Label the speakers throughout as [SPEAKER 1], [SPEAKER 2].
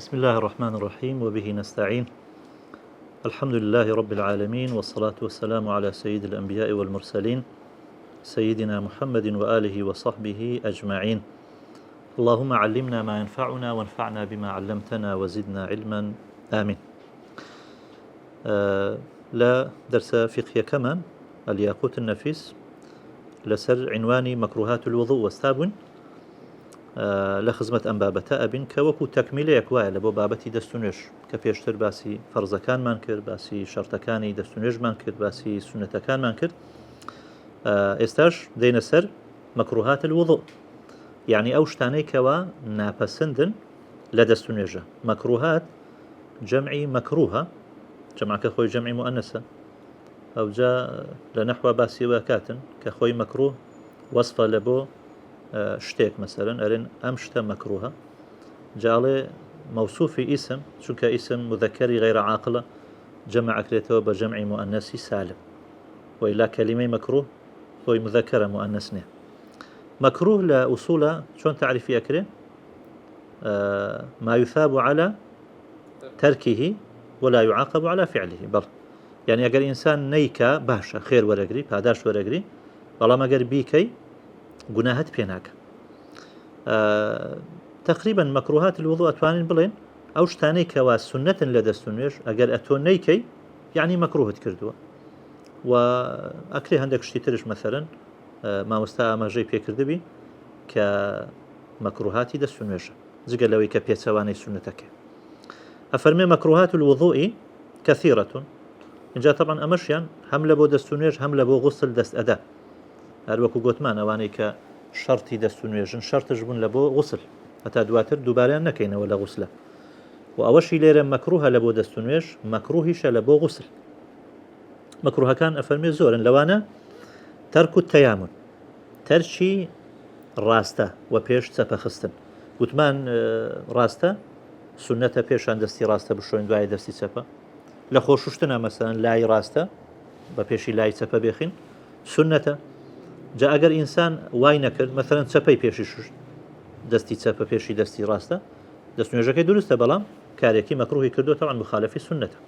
[SPEAKER 1] بسم الله الرحمن الرحيم وبه نستعين. الحمد لله رب العالمين والصلاة والسلام على سيد الأنبياء والمرسلين سيدنا محمد وآله وصحبه أجمعين. اللهم علمنا ما ينفعنا وانفعنا بما علمتنا وزدنا علما آمين. لا درس فقه كمان الياقوت النفيس لسر عنواني مكروهات الوضوء واستابن لخزمة أم بابتا أبن كوكو تكميل يكوائي لبو بابتي دستونيش كبيشتر باسي فرزكان من كر باسي شرطكاني دستونيش من كر باسي سنتكان من كر استاش دين سر مكروهات الوضوء يعني أوشتاني كوا نابسندن لدستونيجا مكروهات جمعي مكروهة جمع كخوي جمعي مؤنثة أو جاء لنحو باسي وكاتن كخوي مكروه وصفة لبو شتيك مثلا أرين أمشتا مكروهة جعله موصوف اسم شو كاسم مذكري غير عاقلة جمع أكريته بجمع مؤنثي سالم وإلا كلمة مكروه هو مذكرة مؤنثنة مكروه لأصول شون تعرفي أكره ما يثاب على تركه ولا يعاقب على فعله بل يعني أجر إنسان نيكا باشا خير ورقري باداش ورقري والله ما أجر بيكي جناهات بيناك تقريبا مكروهات الوضوء أتوانين بلين أو شتاني كوا سنة لدستونيش أجر أتونيكي يعني مكروه تكردوا وأكره عندك شتيترش مثلا ما مستوى ما جاي بيكردبي كمكروهات دستونيش زقل لوي كبيتسواني سنتك أفرمي مكروهات الوضوء كثيرة إن جاء طبعا أمشيان هم لبو دستونيش هم لبو غسل دست أداء هەروەکو گوتمان ئەوانەی کە شەرتی دەستونوێژن شەرتش بوون لە بۆ غوسل هەتا دواتر دووباریان نەکەینەوە لە غوسلە و ئەوەشی لێرە مەکروهە لە بۆ دەستونوێژ مەکروهیشە لە بۆ غوسل مەکروهەکان ئەفەرمێ زۆرن لەوانە تەرک التەیامن تەرکی ڕاستە و پێش چەپە خستن گوتمان ڕاستە سونەتە پێشان دەستی ڕاستە بشۆین دوای دەستی چەپە لە خۆشوشتنە مەسەلەن لای ڕاستە بە پێشی لای چەپە بێخین سنەتە جا ئەگەر ئینسان وای نەکرد مەثەلەن چەپەی پێشی شوشت دەستی چەپە پێشی دەستی ڕاستە دەستنوێژەکەی دروستە بەڵام کارێکی مەکروهی کردووە تەوان مخالفی سنەتە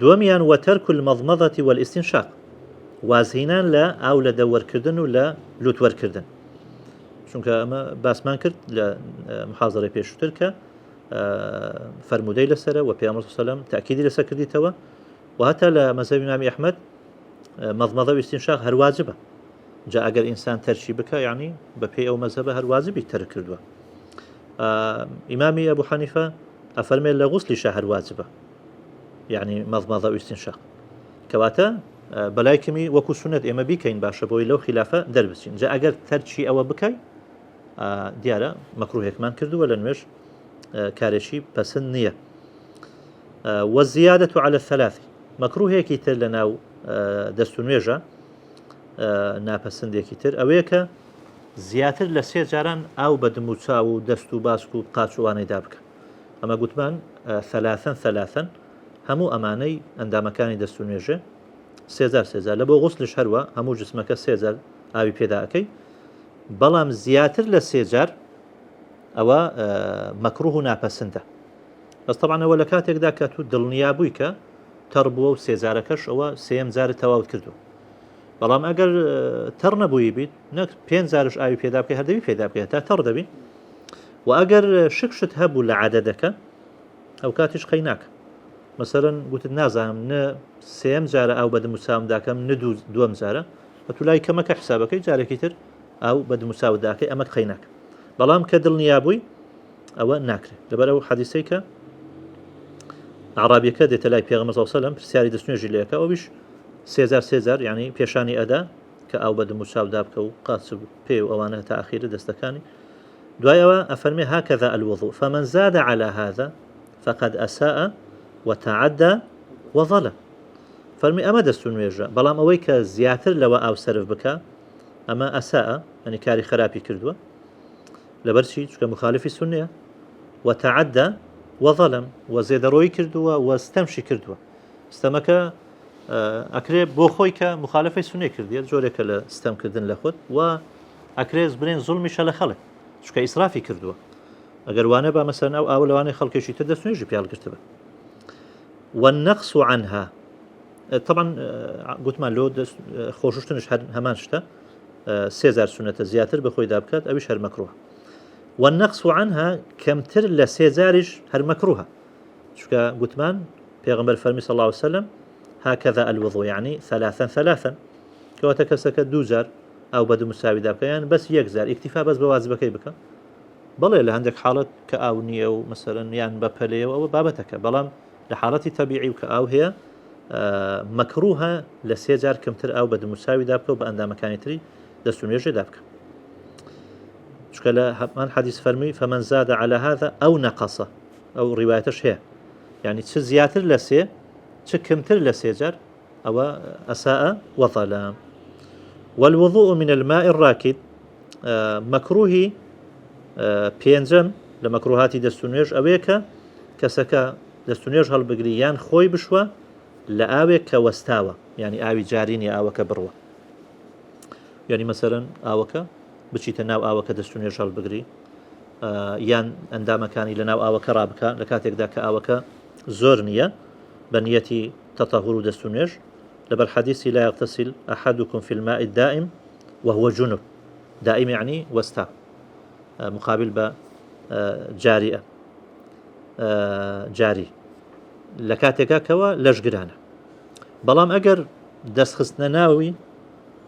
[SPEAKER 1] دووەمیان وتەرک المەضمەضة والاستنشاق وازهێنان لە ئاو لە دەوەرکردن و لە لوتوەرکردن چونکە ئەمە باسمان کرد لە محاضەرەی پێشووتر کە فەرمودەی لەسەرە و پێغەمبەر صلی الله علیه و سلم تاکیدی لەسەر کردیتەوە و هەتا لە مەذهەبی ئیمامی ئەحمەد مەضمەضە و استنشاق هەر واجبە جا ئەگەر ئینسان تەرشی بکە یعنی بە پێی ئەو مەذهبە هەر واجبی تەرک کردووە ئیمامی ئەبوو حەنیفە ئەفەرمێت لە غوسلیشە هەر واجبە یعنی مەضمەضە و استنشاق کەواتە بەلای کەمی وەکو سونەت ئێمە بیکەین باشە بۆی لەو خلافە دەربچین جا ئەگەر تەرکی ئەوە بکەی دیارە مەکروهێکمان کردووە لە نوێژ کارێکی پەسەند نییە والزيادة على الثلاث مەکروهێکی تر لەناو دەستونوێژە ناپەسەندێکی تر ئەوەیە کە زیاتر لە سێ جاران ئاو بە دم و چاو و دەست و باسک و قاچوانەیدا بکە ئەمە گوتمان ثەلاثەن هەموو ئەمانەی ئەندامەکانی دەستونوێژە سێجار لە بۆ غوسلش هەروە هەموو جسمەکە سێجار ئاوی پێداکەی بەڵام زیاتر لە سێجار ئەوە مەکروه و ناپەسەندە بەس طبعا ئەوە لە کاتێکدا کە تو دڵنیا بووی کە تەڕ بووە و سێجارەکەش ئەوە سێم جارە تەواو کردو بەڵام ئەگەر تەڕ نەبووی بیت نەک پێنج جارش ئاوی پێدا بکەی هەردەبی پێدا بکەی تا تەڕ دەبی و ئەگەر شکشت هەبوو لە عەدەدەکە ئەو کاتیش قەی ناکە مەسەلەن گوتت نازانم نە سێم جارە ئاو بە دم و چاوم داکەم نە دووەم جارە بە تو لای کەمەکە حسابەکەی جارێکی تر ئاو بە دم و چاو داکەی ئەمە قەی ناکە بەڵام کە دڵنیا بووی ئەوە ناکرێت لەبەر ئەو حەدیثەی کە عرابیەکە دێتە لای پێغەمبەر صلی الله علیه و سلم پرسیاری دەستنوێژی لێکە ئەویش سێجار یعنی پێشانی ئەدا کە ئاو بە دم و چاو دابکە و قاچ پێ و ئەوانە تا ئاخیرە دەستەکانی دوایەوە ئەفەرمێ هكذا الوضوء فمن زاد على هذا فقد أساء وتعدى وظلم فەرمی ئەمە دەستونوێژە بەڵام ئەوەی کە زیاتر لەوە ئاو سەرف بکە ئەمە ئەساء ینی کاری خراپی کردووە لەبەرچی چونکە مخالفی سنەیە وتعدى وظلم وزێدەڕۆیی کردووە وەستەمشی کردووە ستەمەکە ئەکرێ بۆ خۆی کە مخالفەی سنەی کردیە جۆرێکە لە ستەمکردن لە خۆت و ئەکرێز برێن زوڵمیشە لە خەڵک چونکە ئیسرافی کردووە ئەگەر وانە بە مەسەن ئەو لەوانەیە خەڵکێکی تر دەستنوێژی پیاڵ گرتبە. والنقص عنها طبعا گوتمان لۆ خۆششتنش هەمان شتە سێزار سونەتە زیاتر بەخۆی دابکات ئەویش هەر مەکروهە. والنقص عنها کەمتر لە سێزاریش هەر مەکروهە، چونکە گوتمان پێغەمبەر فەرمی صلی الله عليه وسلم هكذا الوضوء يعني ثلاثا کەواتە کەسەکە 2000 ئەو بەد مساوی دابکە یان بەس 1000 ئیکتیفا بەس بە واجبەکەی بکە. بەڵێ لە هەندێک حاڵەت کە ئاو نییە و مەسەرەن یان بە پەلەیەوە ئەوە بابەتەکە، بەڵام لە حاڵەتی تەبیعی و کە ئاو هەیە مەکروهە لە 3000 کەمتر ئاو بەد مساوی دابکە و بە ئەندامەکانی تری دەست و نوێژێ دابکە. چونکە لە هەمان حەدیث فەرمی فمن زاد على هذا أو نقص ئەو ڕیوایەتەش هەیە، یعنی چ زیاتر لە سێ چ کەمتر لە 3000 ئەوە ئەساء وظلم. والوضوء من الماء الراكد مەکروهی پێنجەم لە مەکروهاتی دەست و نوێژ ئەوەیە کە کەسەکە دەست و نوێژ هەڵبگری یان خۆی بشوە لە ئاوێک کە وەستاوە، یعنی ئاوی جاری نیە ئاوەکە بڕوە، یعنی مەسەرەن ئاوەکە بچیتە ناو ئاوەکە دەست و نوێژ هەڵبگری یان ئەندامەکانی لە ناو ئاوەکە ڕابکە لە کاتێکدا کە ئاوەکە زۆر نییە بە نیەتی تەطهور و دەست و نوێژ، لەبەر حەدیثی لا يغتسل أحدكم في الماء الدائم وهو جنب، دائم يعني وستا مقابل بە جاریە جاری لە کاتێکا کەوە لەشگرانە. بەڵام ئەگەر دەستخستنە ناوی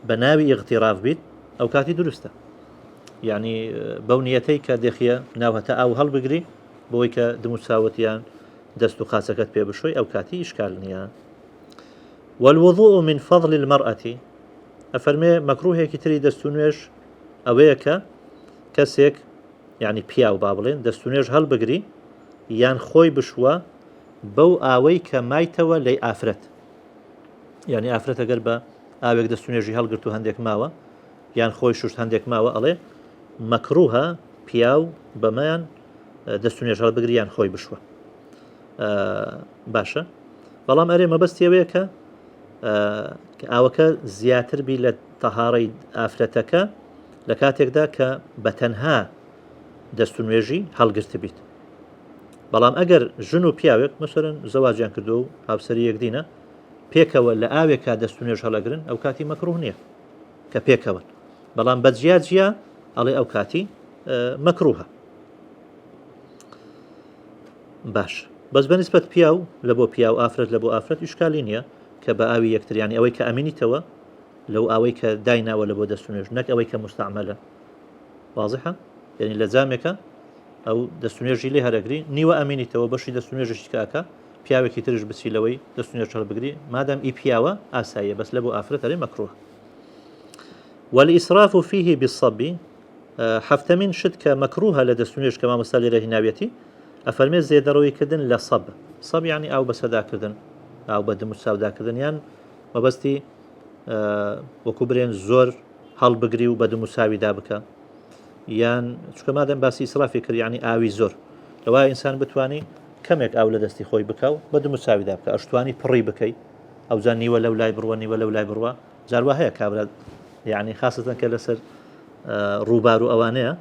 [SPEAKER 1] بە ناوی ئیغتیراف بیت ئەو کاتی دروستە، یعنی بەو نیەتەی کە دێخیە ناوهەتە ئاو هەڵبگری بۆی کە دموساوتیان دەست و قاچەکەت پێ بشۆی ئەو کاتی ئیشکال نییە. والوضوء من فضل المرأة ئەفەرمێ مەکروهێکی تری دەست و نوێژ ئەوەیە کە کەسێک یعنی پیاو با بڵێن دەست و نوێژ هەڵبگری یان خۆی بشوە بەو ئاوەی کە مایتەوە لەی ئافرەت، یعنی ئافرەت ئەگەر بە ئاوێک دەست و نوێژی هەڵگرت و هەندێک ماوە یان خۆی شوشت هەندێک ماوە ئەڵێ مەکروهە پیاو بەمەیان دەست و نوێژ هەڵبگری یان خۆی بشوە. باشە، بەڵام ئەرێ مەبەستیەوەیە کە ئاوەکە زیاتر بی لە تەهارەی ئافرەتەکە لە کاتێکدا کە بە تەنها دەست و نوێژی هەڵگرت بیت. بەڵام ئەگەر ژن و پیاوێک مەسەرەن زەواجیان کردو و هاوسەری یەکدینە پێکەوە لە ئاوێکا دەست و نوێژ هەڵەگرن ئەو کاتی مەکروه نییە کە پێکەوەن، بەڵام بەجیا ئەڵێ ئەو کاتی مەکروهە. باش، بەس بەنسبەت پیاو لە بۆ پیاو ئافرەت لە بۆ ئافرەت ئیشکالی نییە کە بە ئاوی یەکتریانی ئەوەی کە ئەمینیتەوە لەو ئەوەی کە دایناوە لە بۆ دەست و نوێژ نەک ئەوەی کە مستعملە. واضحە؟ یعنی لە جامێکە ئەو دەست و نوێژی لێ هەرەگری نیوە ئەمینیتەوە بەشی دەست و نوێژی کاکە پیاوێکی ترش بچی لەوەی دەست و نوێژ هەڵبگری مادام ئی پیاوە ئاساییە، بەس لە بۆ ئافرەت هەرێ مەکروه. والإسراف فيه بالصب حفتمین شت کە مەکروهە لە دەست و نوێژ کە مامۆستا لێرە هیناوێتی ئەفەرمێ زێدەڕەویکردن لە سەب یعنی ئاو بەسەداکردن ئاو بە دم و ساوداکردن یان مەبەستی وەکو برێن زۆر هەڵبگری و بە دم و ساوی دابکە یان چکە مادەم باسی ئیسرافی کرد یعنی ئاوی زۆر لەوای ئینسان بتوانی کەمێک ئاو لە دەستی خۆی بکە و بە دم و ساوی دابکە ئەشتوانی پڕی بکەیت ئەوجان نیوە لەو لای بڕوە نیوە لەو لای بڕوە جاروا هەیە کابرا یعنی خاصەتەن کە لەسەر ڕووبار و ئەوانەیە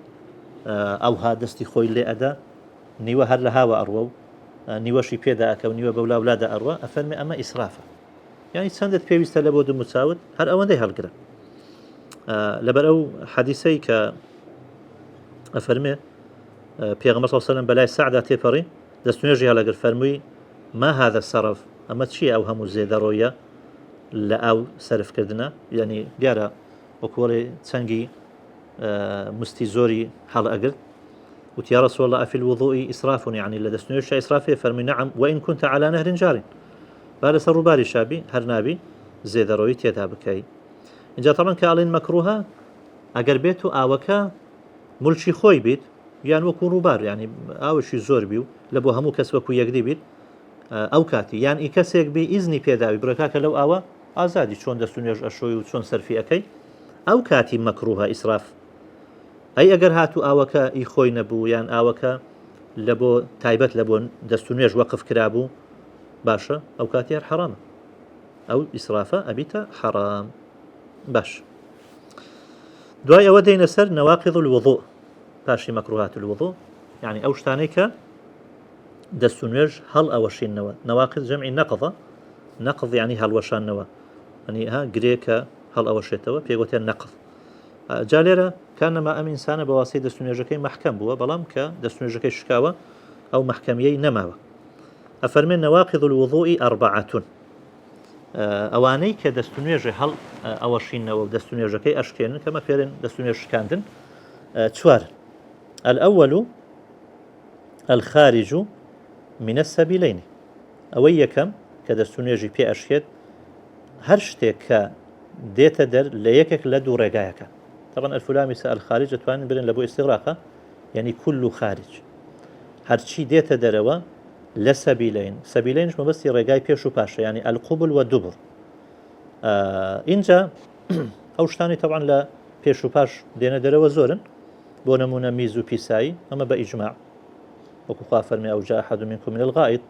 [SPEAKER 1] ئەوها دەستی خۆی لێ ئەدا نیوە هەر لە هاوە ئەڕوە و نیوەشی پێدا ئەکە و نیوە بەولا ولادا ئەڕوە ئەفەرمێ ئەمە ئیسرافە، یعنی چەندت پێویستە لە بۆ دم و چاوت هەر ئەوەندەی هەڵگرە. لەبەر ئەو حەدیسەی کە ئەفەرمێ پێغەمبەر صلی الله علیه و سلم بەلای سەعدا تێپەڕی دەست و نوێژی هەڵەگر فەرمووی ما هذا الصرف ئەمە چییە ئەو هەموو زێدەڕۆیە لە ئەو سەرفکردنە، یعنی دیارە وەکوڵێ چەنگی مستی زۆری هەڵ ئەگرت وتي يا رسول الله أفي الوضوء إسراف يعني لدست نوێژ إسرافية فرمي نعم وإن كنت على نهر جار بعد سر باري شابي هر نابي زێدەڕۆیی تێدا بکەی. اینجا طبعا کە ئەڵێن مەکروهە ئەگەر بێت و ئاوەکە مولکی خۆی بیت یان وەکو ڕووبار یعنی ئاوشی زۆر بی و لە بۆ هەموو کەس وەکو یەکدی بیت ئەو کاتی یان ئی کەسێک بی ئیزنی پێداوی بڕێکاکە لەو ئاوە ئازادی چۆن دەست و نوێژ ئەشۆی و چۆن سەرفی ئەەکەی ئەو کاتی مەکروهە ئیسراف. ئەی ئەگەر هاتو ئاوەکە ئی خۆی نەبوو یان ئاوەکە لە بۆ تایبەت لە بۆ دەست و نوێژ وەقف کرابوو باشە ئەو کاتی هەر حەرامە ئەو ئیسرافە ئەبیتە حەرام. باش، دوای ئەوە دەینە سەر نەواقیض الوضوء پاشی مەکروهات الوضوء يعني أو شتانيك دستونيج هل أوشين نوا نواقض جمع نقضة نقض يعني هل وشان نوا يعني ها جريكا هل أوشيتوا بيقولون النقض جاليرا كان ما أم إنسان بواسطة دستونيجكي محكم بوا بلام كدستونيجكي شكاوى أو محكمية نماوى أفرمي نواقض الوضوء 4 أواني كدستونيج هل أوشين نوا دستونيجكي أشكين كما فيرن دستونيج شكاندن 4 الأول الخارج من السبيلين أوي كم كدستونيجي بي أشكيت هرشتك ديتا در ليكك لدو رقايك طبعا الفلامي سأل خارج توانين برن لبو استغراقه يعني كل خارج هرشي ديتا دروا لسبيلين سبيلينش ما بس رقاي بيشو باشا يعني القبل والدبر إنجا أوشتاني طبعا لا بيشو باش دينا دروا زورن بونمونا ميزو بيساي أما بإجماع وكفا فرمي أو جاء أحد منكم من الغائط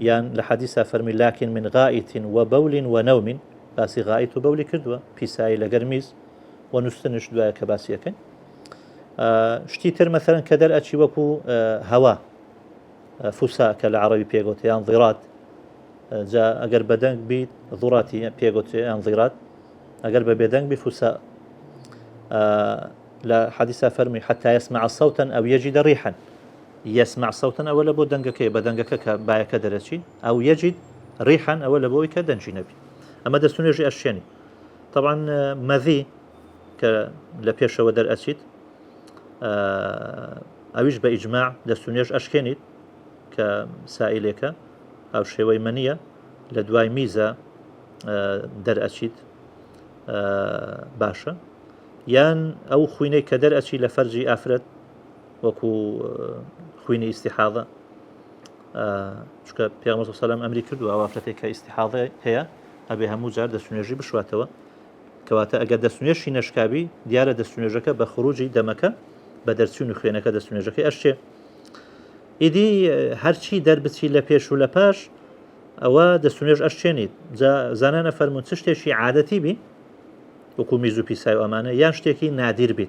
[SPEAKER 1] يعني لحديثة فرمي لكن من غائط وبول ونوم باسي غائط وبول كردوا بيساي لقرميز ونستنش دوايا كباسي كن شتيتر مثلا كدر أتشي وكو هوا فساء كالعربي بيغوتي انضرات جاء أقر بدنك بي ضراتي بيغوتي انضرات أقر بدنك بفساء لا حديثة فرمي حتى يسمع صوتا أو يجد ريحا يسمع صوتا أولا بو دنگك بدنگك كبايا كدرشي أو يجد ريحا أولا بو كدنجي نبي أما دستونيجي أشياني طبعا مذي لبيش ودر أسيد أويش بإجماع دستونيج أشكينيت كسائلك أو شوي منية لدواي ميزة در أسيد باشا يان أو خويني كدر أسي لفرجي أفرد وكو خويني استحاضة شكا بيغمبر صلى الله عليه وسلم أمري كردو أو أفرتي كاستحاضة هي أبي همو جار دستونيجي بشواتوا كواتا أقد دستونيجي نشكابي ديارة دستونيجك بخروجي دمك بدرسيون خوينك دستونيجك أشي إيدي هرچي دربتي لبيش ولباش أو دستونيج أشينيد زانانا فرمون تشتيشي عادتي بي وكو ميزو بيساي وأمانة يان شتيكي نادر بيت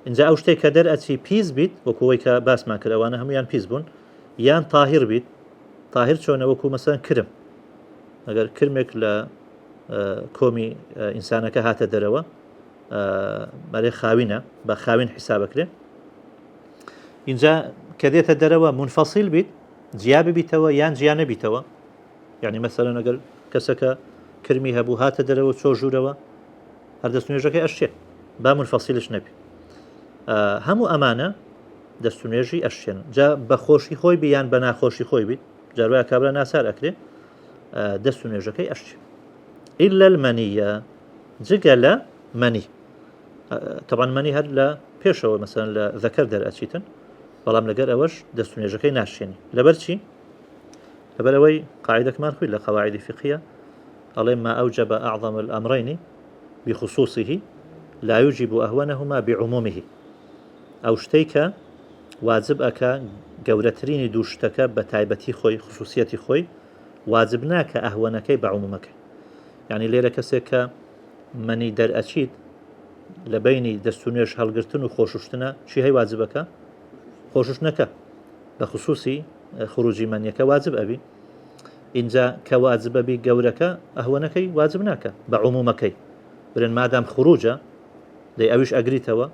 [SPEAKER 1] إنجا أو شتيك در أتي بيز بيت وكو ويكا باس ما كر أوانا هم يان بيز بون يان طاهر بيت طاهر چونه وكو مثلا كرم أجر كرمك ل كومي إنسانك هات دروا مالي خاوينة بخاوين حسابك له إنجا كديت دروا منفصل بيت جياب بيتوا يان جيانة بيتوا يعني مثلا أجر كسك كرمي هبو هات دروا شو جوروا هذا دستونيجك أشياء با منفصلش نبي همو أمانة دستونيجي أشياء جا بخوشي خوي بيان بنا خوشي خوي بيت جاروا كابلا ناسار أكله دستونيجك أشياء إلا المنية جقلا مني طبعا مني هاد لا بيشو مثلا لا ذكر در أشيتن بلام لقر أوش دستونيجك ناشيني لبرشي لبروي قاعدة كمان خوي لقواعد فقهية الله ما أوجب أعظم الأمرين بخصوصه لا يوجب أهونهما بعمومه أو شتيك واجب أكا قولترين دوشتك بتايبتي خوي خصوصيتي خوي واجبناك أهونك بعمومك يعني ليلة كسيك مني در أشيد لبيني دستونيش هالقرتن وخوششتنا شي هي واجبك خوششنك بخصوصي خروجي منيك واجب أبي إنجا كواجب أبي قولك أهونك واجبناك بعمومك برن مادام خروجه لي أويش أقريتوا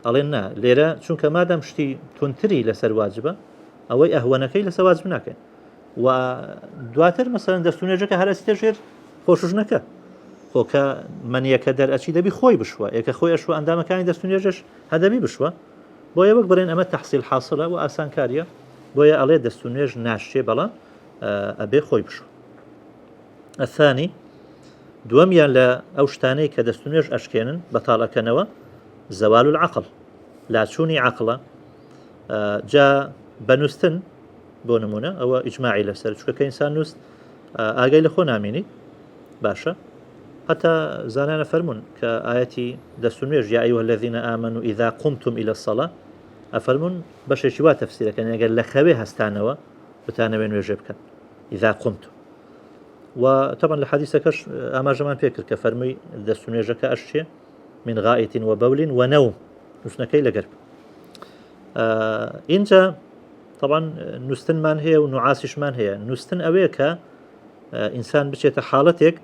[SPEAKER 1] ألينا ليرة چونك مادام شتي تنتري لسر واجبه أوي أهونك لسر واجبناك ودواتر مثلا دستونيجك هرسي تجير خوششنك خوكا من يكدر أشي دبي خوي بشوا يك خوي أشوا عندما كان دستونيجش هذا بي بشوا بويا وقت برين أما تحصيل حاصلة وأسان كاريا بويا عليه دستونيج ناشي بلا أبي خوي بشوا الثاني دواميا لا أوشتاني كدستونيج أشكينن بطالة كنوا زوال العقل لا تشوني عقله جاء بنوستن بونمونا أو إجماعي لسر شو كإنسان نوست آجي لخونا ميني باشا حتى زانانا فرمون كآياتي دستونيج يا أيها الذين آمنوا إذا قمتم إلى الصلاة أفرمون باش شوا تفسيره كان يقول لخوي هستانوا بتانا بين وجبك إذا قمتم وطبعا الحديث كش أما جمان فكر كفرمي دستونيجك أشياء من غائط وبول ونوم نسنا كي لقرب اینجا طبعا نوستنمان هەیە و نوعاسیشمان هەیە. نوستن ئەوەیە کە ئینسان بچێتە حاڵەتێک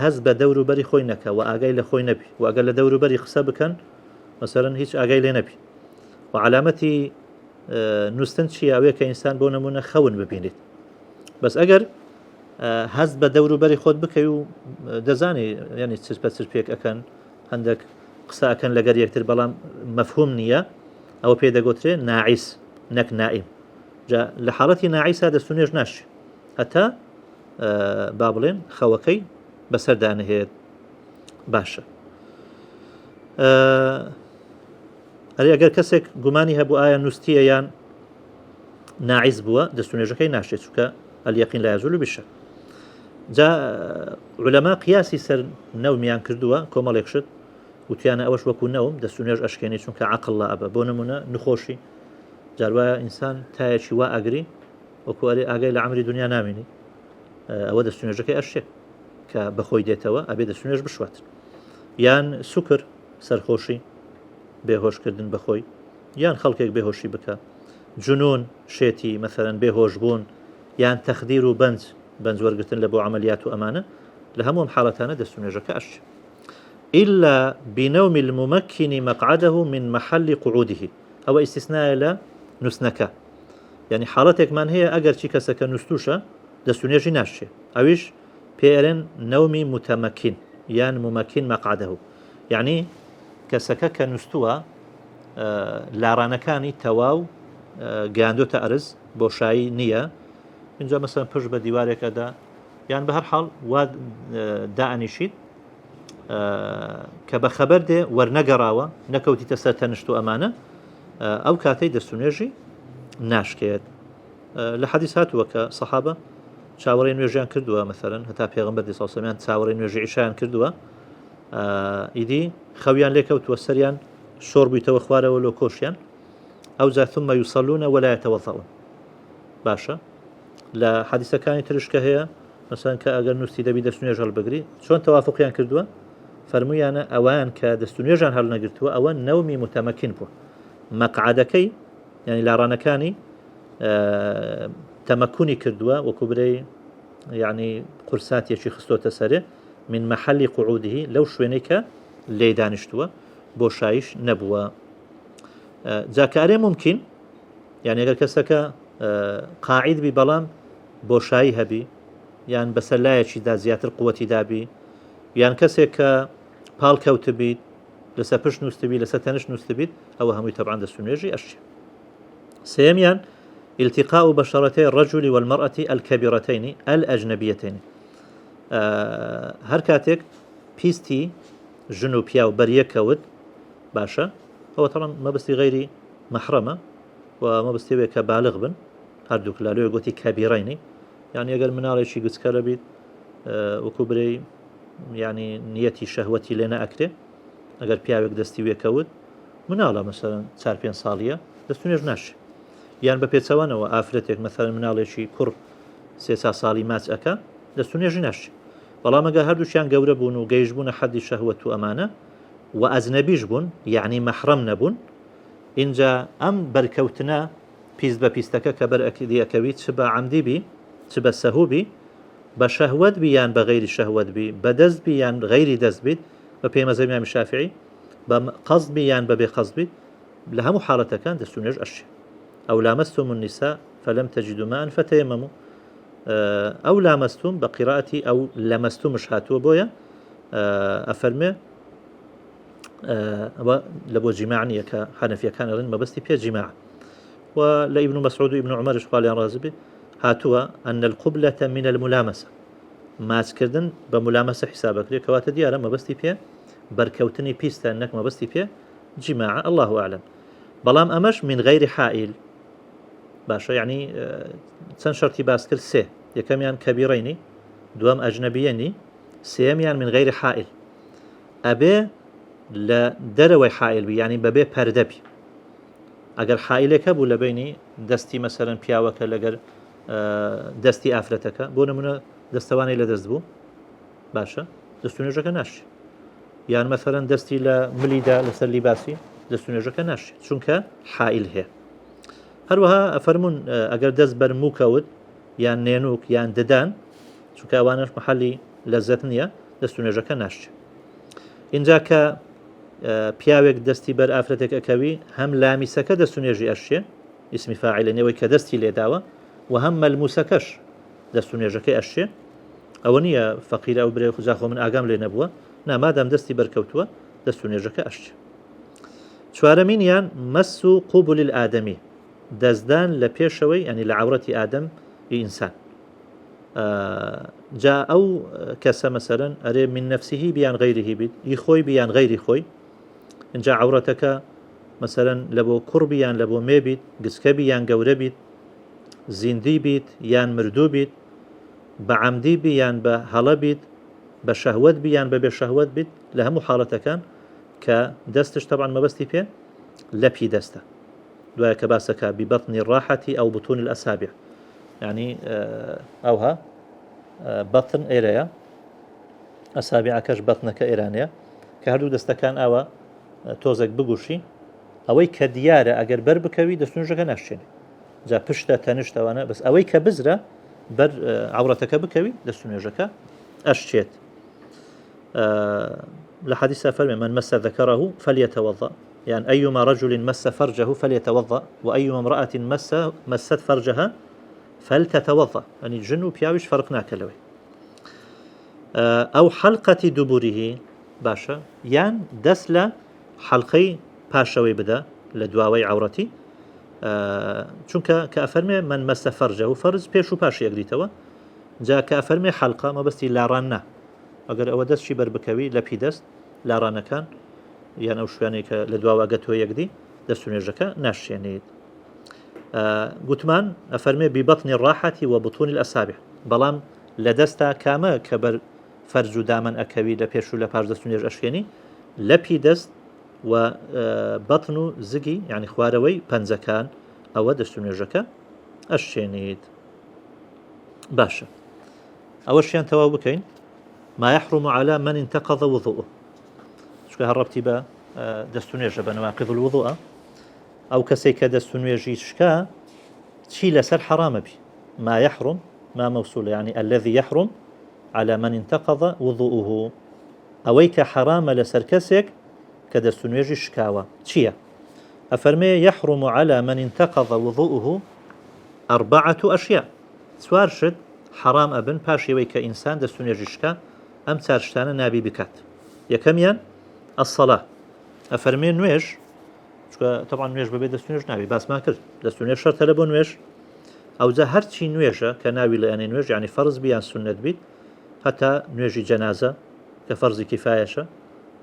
[SPEAKER 1] هەز بە دەوروبەری خۆی نەکە و ئاگای لە خۆی نەبی و ئەگەر لە دەوروبەری قسە بکەن مەسەرەن هیچ ئاگای لێ نەبی و علامەتی نوستن چیە؟ ئەوەیە کە ئینسان بۆ نمونە خەون ببینێت. بەس ئەگەر هەز بە دەوروبەری خۆت بکەی و دەزانی ینی چ بە چرپێک ئەکەن هەندێک قسە ئەکەن لەگەر یەکتر بەڵام مەفهوم نییە ئەوە پێ دەگوترێت ناعیس نەک نائیم. جا لە حاڵەتی ناعیسا دەستونێژ ناشی هەتا با بڵێن خەوەکەی بەسەردانهێت. باشە ئەرێ ئەگەر کەسێک گومانی هەبوو ئایا نووسیە یان ناعیز بووە دەستونێژەکەی ناشێت چونکە اليقین لا يزول بالشك. جا علەما قیاسی سەر نەومیان کردووە کۆمەڵێک شت وتیانە ئەوەش وەکو نەوم دەستونێژ ئەشکێنی چونکە عەقڵ لا ئەبە. بۆ نمونە نخۆشی جاروایە ئینسان تایەکی وا ئەگری وەکو ئەرێ ئاگای لە عەمری دنیا نامێنی ئەوە دەستونێژەکەی ئەشێ کە بەخۆی دێتەوە ئەبێ دەستونێژ بشوات. یان سوکر سەرخۆشی بێهۆشکردن بەخۆی یان خەڵکێک بێهۆشی بکە. جنون شێتی مەثەلەن بێهۆش بوون یان تەخدیر و بەنج وەرگتن لە بۆ عەمەلیات و ئەمانە لە هەموو حاڵەتانە دەستونێژەکە ئەش إلا بنوم الممكن مقعده من محل قعوده. ئەوە ئیستیسنایە لە نووسنەکە یعنی حاڵەتێکمان هەیە ئەگەر چی کەسەکە نووسوشە دەستونێژی ناشێ ئەویش پێرن نەومی متەمەکین یان ممەکین مەقعده یعنی کەسەکە کە نووسووە لاڕانەکانی تەواو گەیاندۆتە ئەرز بۆشایی نییە. اینجا مەسەن پشت بە دیوارێکەدا یان بە هەر حاڵ وا دائنیشیت کە بە خەبەر دێ وەرنەگەڕاوە نەکەوتیتە سەر تەنشت و ئەمانە ئەو کاتەی دەستونێژی ناشکێت. لە حەدیث هاتووە کە سەحابە چاوەڕێی نوێژیان کردووە مەثەلەن هەتا پێغەمبەر سەڵسەمیان چاوەڕێی نوێژی عیشایان کردووە ئیدی خەویان لێکەوتووە سەریان شۆڕ بوویتەوە خوارەوە لۆ کۆشیان ئەو جا ثم يصلون ولا يتوضؤون. باشە لە حەدیثەکانی ترشکە هەیە مەسەلەن کە ئەگەر نووسی دەبی دەستونێژ هەڵبگری چۆن تەوافقیان کردووە فەرموویانە ئەوان کە دەستونێژان هەڵ نەگرتووە ئەوە نەومی متەمەکین بووە مەقعدەکەی ینی لاڕانەکانی تەمەکونی کردووە وەکو برەی یعنی قورساتێکی خستۆتە سەرێ من محلی قعودهی لەو شوێنەی کە لێ دانیشتووە بۆ شایش نەبووە. جاکارێ ممکن یعنی ئەگەر کەسەکە قاعید بی بەڵام بۆشایی هەبی یان بەسەر لایەکیدا زیاتر قووەتی دابی یان کەسێک کە پاڵ کەوت بیت لەسەر پشت نووسبی لەسەر تەنش نووسبیت ئەوە هەمووی تەبعاً دەستونێژی ئەشی. سێمیان التقاء بشرتي الرجل والمرأة الكبيرتين الأجنبيتين. هەر کاتێک پیستی ژن و پیا و بەریە کەوت باشە ئەوە تەڵەن مەبستی غەیری مەحرەمە و مەبستێوێت کە بالغ بن هەردووک لە لێ گوتی کەبیڕینی یعنی ئەگەر مناڵێکی گچکەرە بیت وەکو برەی ینی نیەتی شەهوەتی لێ نەئەکرێ ئەگەر پیاوێک دەستی وێکەوت مناڵە مەسەلەن 4-5 ساڵیە دەستونێژ ناشێ یان بە پێچەوانەوە ئافرەتێک مەسەلەن مناڵێکی کوڕ 3 ساڵی ماچ ئەکە دەستونێژی ناشێ. بەڵام ئەگەر هەردووشیان گەورە بوون و گەیشت بوونە حەدی شەهوەت و ئەمانە و ئەجنەبیش بوون یعنی مەحرەم نەبوون اینجا ئەم بەرکەوتنە پیس بە پیستەکە کە بەرئەکەویت چ بە عەمدی بی چ بە سەهوو بی بە شەهوەت بی یان بە غەیری شەهوەت بی بە دەست بی یان غەیری دەست بیت بە پێی مەذهەبی ئیمام شافعی بە قەزد بی یان بە بێ قەزد بیت لە هەموو حاڵەتەکان دەستونێژ ئەشێ. ئەو لامەستم النساء فلم تجدوا ماء فتيمموا ئەو لامەستوم بە قیراءەتی ئەو لەمەستومش هاتووە بۆیە ئەفەرمێ ئەوە لە بۆ جیماع نییە کە حەنەفیەکان ئەڵێن مەبەستی پێ جیماع و لە ئیبن مەسعود و ئیبن عومەرش خوالیان ڕازی بێ هاتووە أن القبلة من الملامسة ماچکردن بە ملامەسە حیسابەکرێت کەواتە دیارە مەبەستی پێ بەرکەوتنی پیستە نەک مەبەستی پێ جیماع الله أعلم. بەڵام ئەمەش من غەیری حائل باشە یعنی چەند شەرتی باس کرد سێ یەکەمیان کەبیڕینی دووەم ئەجنەبیەنی سێمیان من غەیری حائل ئەبێ لە دەرەوەی حائل بی ینی بەبێ پەردەبی ئەگەر حائلێکە بوو لە بینی دەستی مەسەرەن پیاوەکە لەگەر دەستی ئافرەتەکە بۆ نمونە دەستەوانەی لە دەست بوو باشە دەستونێژەکە ناشێ یان مەسەرەن دەستی لە ملیدا لەسەر لیباسی دەستونێژەکە ناشێ چونکە حائل هەیە هەروەها ئەفەرمون ئەگەر دەست بەر موو کەوت یان نێنووک یان ددان چونکە ئەوانش محەلی لەزەت نییە دەست و نوێژەکە ناشتێ. اینجا کە پیاوێک دەستی بەر ئافرەتێک ئەکەوی هەم لامیسەکە دەست و نوێژی ئەشێ ئیسمی فاعیلە نێوەی کە دەستی لێداوە و هەم مەلموسەکەش دەست و نوێژەکەی ئەشێ. ئەوە نییە فەقیرە ئەو برێ خوزاخۆ من ئاگام لێ نەبووە نامادام دەستی بەرکەوتووە دەست و نوێژەکە ئەشێ. چوارەمینیان مەس و قوبول الئادەمی دەستدان لە پێشەوەی ینی لە عەورەتی ئادەم ئینسان. جا ئەو کەسە مەسەرەن ئەرێ من نەفسیهی بیان غەیریهی بیت ئی خۆی بیان غەیری خۆی اینجا عەورەتەکە مەسەرەن لە بۆ کوڕ بیان لە بۆ مێ بیت گسکە بیان گەورە بیت زیندی بیت یان مردوو بیت بە عەمدی بیان بە هەڵە بیت بە شەهوەت بیان بە بێ شەهوەت بیت لە هەموو حاڵەتەکان کە دەستش تەبعاً مەبەستی پێ لەپی دەستە دوایە کە باسەکە ببەطنی ڕاحەتی ئەو بوتون الأسابع يعني ئەوها بەطن ئێرەیە ئەسابعەکەش بەطنەکە ئێرانەیە کە هەردوو دەستەکان ئەوە تۆزێک بگوشی ئەوەی کە دیارە ئەگەر بەر بکەوی دەست و نوێژەکە ناشتێنێ جا پشتە تەنیشتەوانە بەس ئەوەی کە بزرە بەر عەورەتەکە بکەوی دەست و نوێژەکە ئەشتێت. لە حەدیثە فەرمێ من مەسە ذەکەرەه فەلیەتەوەضە يعني أيما رجل مس فرجه فليتوضأ وأيما امرأة مست فرجها فلتتوضأ يعني جن وبياوش فرقنا كلوي أو حلقة دبره باشا يعني دسلة حلقي باشوي بدا لدواوي عورتي چونك كأفرمي من مس فرجه فرز بيشو باش يقريتوا جا كأفرمي حلقة ما بس لا رانا أقول أو دس شي بربكوي لبي دست لا رانا كان یان ئەو شوێنەی کە لە دواواگەتۆ یەکدی دەست و نوێژەکە ناشێنیت. گوتمان ئەفەرمێ ببەطنی ڕاحەتی و بوتونی الأسابع بەڵام لە دەستا کامە کە بەر فەرج و دامن ئەکەوی لە پێش و لە پاش دەست و نوێژ ئەشێنی لەپی دەست و بەطن و زگی یعنی خوارەوەی پەنجەکان ئەوە دەست و نوێژەکە ئەشێنیت. باشە ئەوەشیان تەواو بکەین. ما يحرم على من انتقض وضوءه شكو هربتي با دەست و نوێژە بە نەواقیض الوضوء ئەو کەسێک کە دەست و نوێژی شکا چی لەسەر حرامە بی ما يحرم ما موصول يعني الذي يحرم على من انتقض وضوءه ئەوەی کە حرامە لەسەر کەسێک کە دەست و نوێژی شکاوە چییە؟ ئەفەرمێ يحرم على من انتقض وضوءه أربعة أشياء چوار شت حرام ئەبن پاشەوەی کە ئینسان دەست و نوێژی شکا ئەم چار شتانە نابی بکات. یەکەمیان الصلاة أفرمي نوێژ طبعا نوێژ بەبێ دەست و نوێژ ناوی باسمان کرد دەست و نوێژ شەرتە لە بۆ نوێژ ئەوجا هەرچی نوێژە کە ناوی لە یانەی نوێژ یعنی فەرز بیان سنت بیت هەتا نوێژی جەنازە کە فەرزی کیفایەشە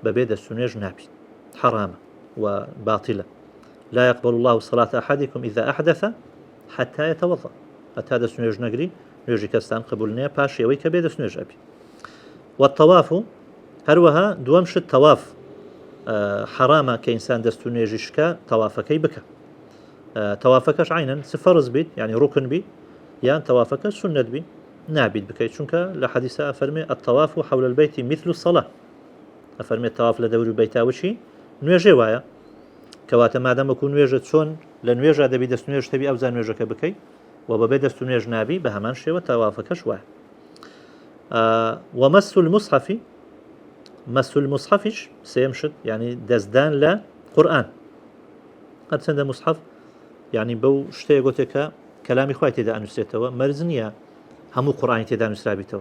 [SPEAKER 1] بەبێ دەست و نوێژ نابیت حرامە و باطلە. لا يقبل الله صلاة أحدكم إذا أحدث حتى يتوضأ هەتا دەست و نوێژ نەگری نوێژی کەستان قبول نییە پاشەوەی کە بێ دەست و نوێژ ئەبی. والطواف هەروەها دووەم شت تەواف حرامە کە ئینسان دەست و نوێژی شکا تەوافەکەی بکە. تەوافەکەش عینەن فەرز بیت یعنی ڕوکن بی یان تەوافەکە سنت بی نابیت بکەیت چونکە لە حەدیثە ئەفەرمێ الطواف حول البيت مثل الصلاة ئەفەرمێ تەواف لە دەوری بەیتاوشی نوێژێ وایە کەواتە مادەمەکو نوێژە چۆن لە نوێژە دەبی دەست و نوێژ تەبی ئەوزا نوێژەکە بکەیت و بەبێ دەست و نوێژ نابی بە هەمان شێوە تەوافەکەش وایە. ومس المصحف مس المصحفش سيم شت يعني دزدان لا قرآن قد سند مصحف يعني بو شتي قلتك كلامي خواتي دا أنسيتوا مرزنيا همو قرآن تدا نسرابيتوا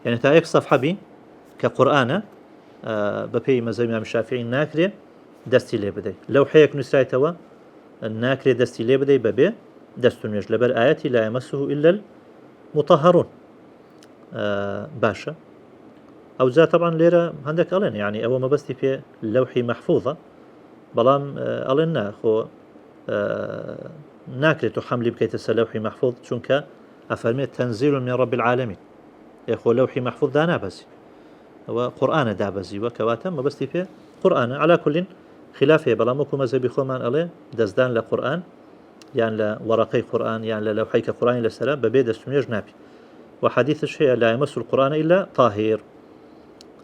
[SPEAKER 1] يعني تا يك صفحة بي كقرآن ببي مذهب الإمام الشافعي ناكري دستي لي بدي لو حيك نسرابيتوا ناكري دستي لي بدي ببي دستو نيج لبر آياتي لا يمسه إلا المطهرون. باشا أو زا طبعا ليرة عندك ألين يعني أول ما بستي في لوحي محفوظة بلام ألين خو ناكرت حملي بكيت لوحي محفوظ چونك أفرمي تنزيل من رب العالمين يخو لوحي محفوظ دانا بزي هو قرآن دا بزي وكواتا ما بستي في قرآن على كل خلافه بلام وكو مذهبي خو من ألين دزدان لقرآن يعني لورقي قرآن يعني للوحي كقرآن للسلام ببيد السنيج نابي وحديث الشيء لا يمس القرآن إلا طاهر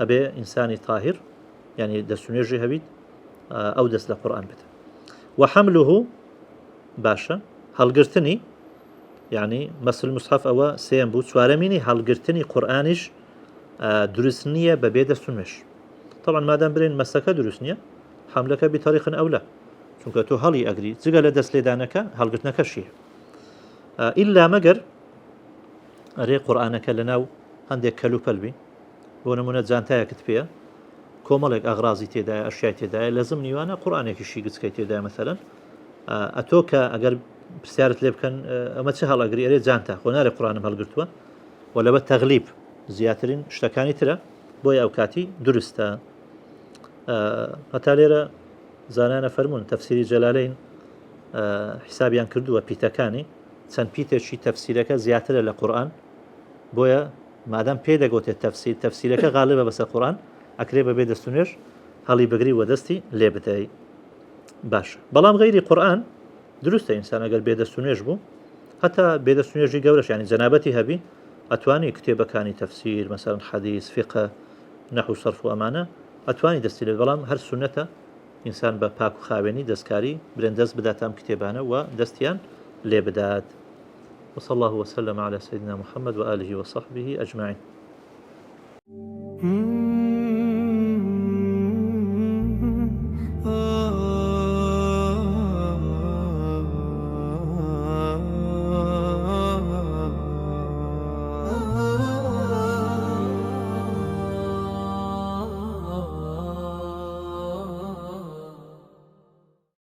[SPEAKER 1] أبي إنساني طاهر يعني دست نيجي هبيد أو دست القرآن بده. وحمله باشا هەڵگرتنی يعني مەسل المصحف ئەوە سێم بوو چوارەمینی هەڵگرتنی قورئانیش دروست نییە بەبێ دەست و نوێژ طبعا مادام برين مەسەکە دروست نییە حملەکە بطريق ئەولە چونکە تۆ هەڵی ئەگری جگە لە دەست لێدانەکە هەڵگرتنەکەشیە ئیلا مەگەر ئەرێ قورئانەکە لەناو هەندێک کەلوپەلبی بۆ نمونە جانتایەکت پێە کۆمەڵێک ئەغرازی تێدایە ئەشیای تێدایە لەزم نیوانە قورئانێکیشی گچکەی تێدایە مەسەلەن ئەتۆ کە ئەگەر پرسیارت لێ بکەن ئەمە چه هەڵەگری ئەرێ جانتە خۆ نارێ قورئانم هەڵگرتووە و لەبەر تەغلیب زیاترین شتەکانی ترە بۆی ئەو کاتی دروستە هەتا لێرە زانانە فەرموون تەفسیری جەلالەین حسابیان کردووە پیتەکانی چەند پیتێکی تەفسیرەکە زیاترە لە قورئان بۆیە مادام پێ دەگوتێت تەفسیرەکە غاڵبە بەسەر قورئان ئەکرێ بەبێ دەست و نوێژ هەڵی بگری و دەستی لێ بدەی باشە بەڵام غەیری قورئان دروستە ئینسان ئەگەر بێ دەست و نوێژ بوو هەتا بێ دەست و نوێژی گەورەش ینی جەنابەتی هەبی ئەتوانی کتێبەکانی تەفسیر مەسەڵەن حەدیث فقه نەحو صرف و ئەمانە ئەتوانی دەستی لێ بەڵام هەر سونەتە ئینسان بە پاک و خاوێنی دەستکاری برێن دەست بدات ئەم کتێبانە و دەستیان لێ بدات وصلى الله وسلم على سيدنا محمد وآله وصحبه أجمعين